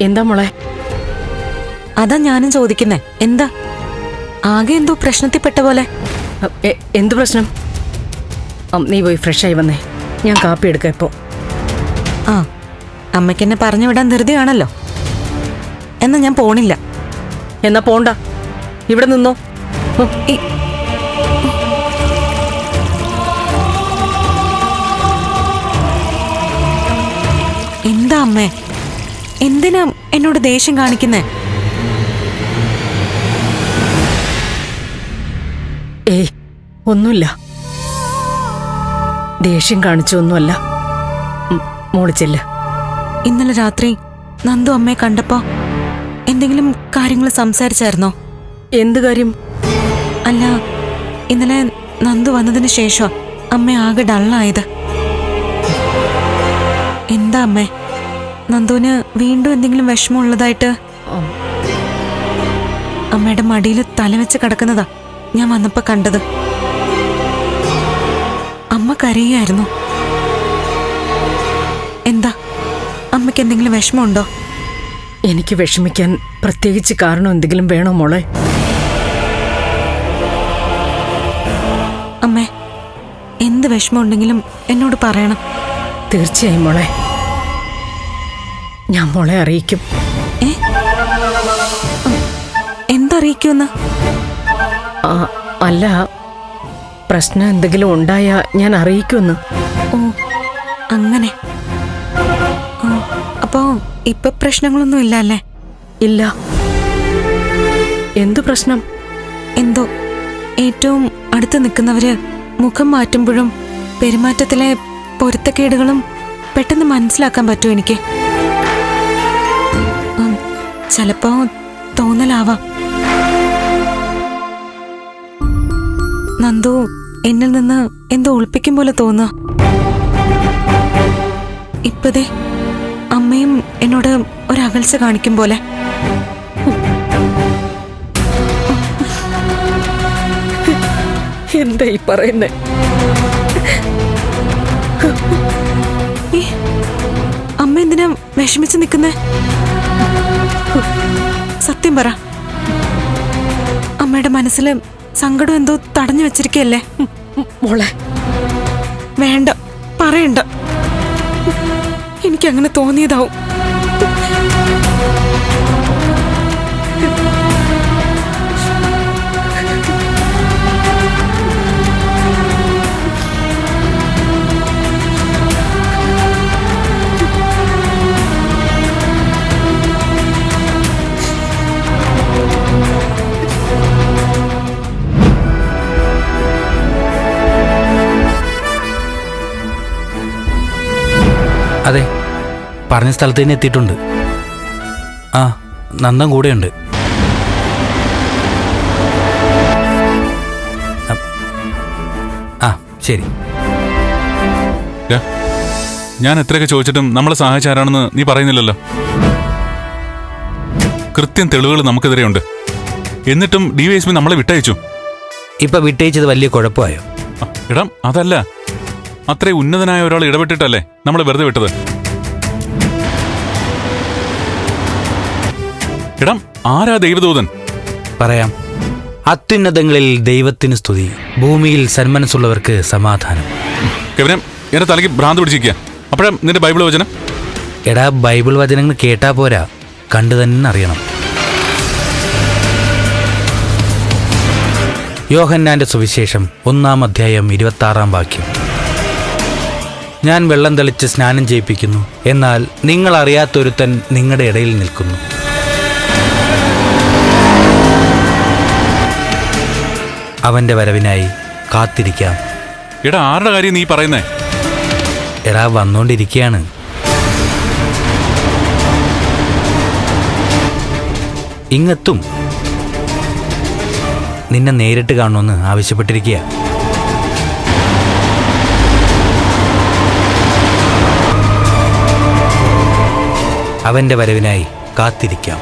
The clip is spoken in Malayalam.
എന്താ മോളെ? അതാ ഞാനും ചോദിക്കുന്നേ. എന്താ ആകെ എന്തോ പ്രശ്നത്തിൽപ്പെട്ട പോലെ? എന്ത് പ്രശ്നം? നീ പോയി ഫ്രഷായി വന്നേ, ഞാൻ കാപ്പി എടുക്കാം ഇപ്പോ. ആ, അമ്മയ്ക്കെന്നെ പറഞ്ഞു വിടാൻ ധൃതിയാണല്ലോ. എന്നാ ഞാൻ പോണില്ല. എന്നാ പോണ്ട, ഇവിടെ നിന്നോ. എന്താ അമ്മേ, എന്തിനാ എന്നോട് ദേഷ്യം കാണിക്കുന്നേ? ഏയ് ഒന്നുമില്ല, ദേഷ്യം കാണിച്ചൊന്നുമല്ല. മോളിച്ചെല്ല. ഇന്നലെ രാത്രി നന്ദു അമ്മയെ കണ്ടപ്പോ എന്തെങ്കിലും കാര്യങ്ങൾ സംസാരിച്ചായിരുന്നോ? എന്ത് കാര്യം? അല്ല, ഇന്നലെ നന്ദു വന്നതിന് ശേഷം അമ്മ ആകെ ഡള്ളായത്. എന്താ അമ്മേ, നന്ദുവിന് വീണ്ടും എന്തെങ്കിലും വിഷമമുള്ളതായിട്ട്? അമ്മയുടെ മടിയിൽ തലവെച്ച് കിടക്കുന്നതാ ഞാൻ വന്നപ്പോ കണ്ടത്. അമ്മ കരയായിരുന്നു. എന്താ, അമ്മയ്ക്ക് എന്തെങ്കിലും വിഷമമുണ്ടോ? എനിക്ക് വിഷമിക്കാൻ പ്രത്യേകിച്ച് കാരണം എന്തെങ്കിലും വേണോ മോളെ? അമ്മേ, എന്ത് വിഷമമുണ്ടെങ്കിലും എന്നോട് പറയണം. തീർച്ചയായും മോളെ, ഞാൻ മോളെ അറിയിക്കും. എന്തറിയിക്കുമെന്ന്? അല്ല, പ്രശ്നം എന്തെങ്കിലും ഉണ്ടായാ ഞാൻ അറിയിക്കുമെന്ന്. ഓ, അങ്ങനെ. അപ്പോ ഇപ്പൊ പ്രശ്നങ്ങളൊന്നും ഇല്ല അല്ലേ? ഇല്ല. എന്തു പ്രശ്നം? എന്തോ ഏറ്റവും അടുത്ത് നിൽക്കുന്നവര് മുഖം മാറ്റുമ്പോഴും പെരുമാറ്റത്തിലെ പൊരുത്തക്കേടുകളും പെട്ടെന്ന് മനസ്സിലാക്കാൻ പറ്റും എനിക്ക്. ചിലപ്പോ തോന്നലാവാം. നന്ദു എന്നിൽ നിന്ന് എന്തോ ഒളിപ്പിക്കും പോലെ തോന്നുക. ഇപ്പതേ അമ്മയും എന്നോട് ഒരകൽച്ച കാണിക്കും പോലെ. എന്താ ഈ പറയുന്നേ? അമ്മ എന്തിനാ വിഷമിച്ച് നിൽക്കുന്നേ? സത്യം പറ, അമ്മയുടെ മനസ്സിൽ സങ്കടം എന്തോ തടഞ്ഞു വെച്ചിരിക്കല്ലേ? മോളെ വേണ്ട, പറയണ്ട. എനിക്കങ്ങനെ തോന്നിയതാവും. അതെ, പറഞ്ഞ സ്ഥലത്ത് തന്നെ എത്തിയിട്ടുണ്ട്. ആ, നന്ദൻ കൂടെയുണ്ട്. ആ, ശരി. ഞാൻ എത്രയൊക്കെ ചോദിച്ചിട്ടും നമ്മളെ സഹായിച്ച ആരാണെന്ന് നീ പറയുന്നില്ലല്ലോ. കൃത്യം തെളിവുകൾ നമുക്കെതിരെയുണ്ട്. എന്നിട്ടും DYSP നമ്മളെ വിട്ടയച്ചു. ഇപ്പൊ വിട്ടയച്ചത് വലിയ കുഴപ്പമായോ? ഇടം അതല്ല, അത്രയും ഉന്നതനായ ഒരാൾ ഇടപെട്ടിട്ടല്ലേ നമ്മളെ വെറുതെ വിട്ടത്. ഇടം ആരാ ദൈവദൂതൻ? പറയാം. അത്യുന്നതങ്ങളിൽ ദൈവത്തിന് സ്തുതി, ഭൂമിയിൽ സന്മനസ്സുള്ളവർക്ക് സമാധാനം. കെവിനെ, എന്റെ തലയ്ക്ക് ഭ്രാന്ത് പിടിച്ചിരിക്കുക. അപ്പോഴാ നിന്റെ ബൈബിൾ വചനം? എടാ, ബൈബിൾ വചനങ്ങൾ കേട്ടാ പോരാ, കണ്ടു തന്നെ അറിയണം. യോഹന്നാന്റെ സുവിശേഷം 1-ാം അധ്യായം 26-ാം വാക്യം. ഞാൻ വെള്ളം തെളിച്ച് സ്നാനം ചെയ്യിപ്പിക്കുന്നു, എന്നാൽ നിങ്ങൾ അറിയാത്തൊരുത്തൻ നിങ്ങളുടെ ഇടയിൽ നിൽക്കുന്നു. അവന്റെ വരവിനായി കാത്തിരിക്കാം. എടാ, ആരുടെ കാര്യം നീ പറയുന്നേ? എടാ, വന്നോണ്ടിരിക്കുകയാണ്. ഇങ്ങെത്തും. നിന്നെ നേരിട്ട് കാണുമെന്ന് ആവശ്യപ്പെട്ടിരിക്കുക. അവന്റെ വരവിനായി കാത്തിരിക്കാം.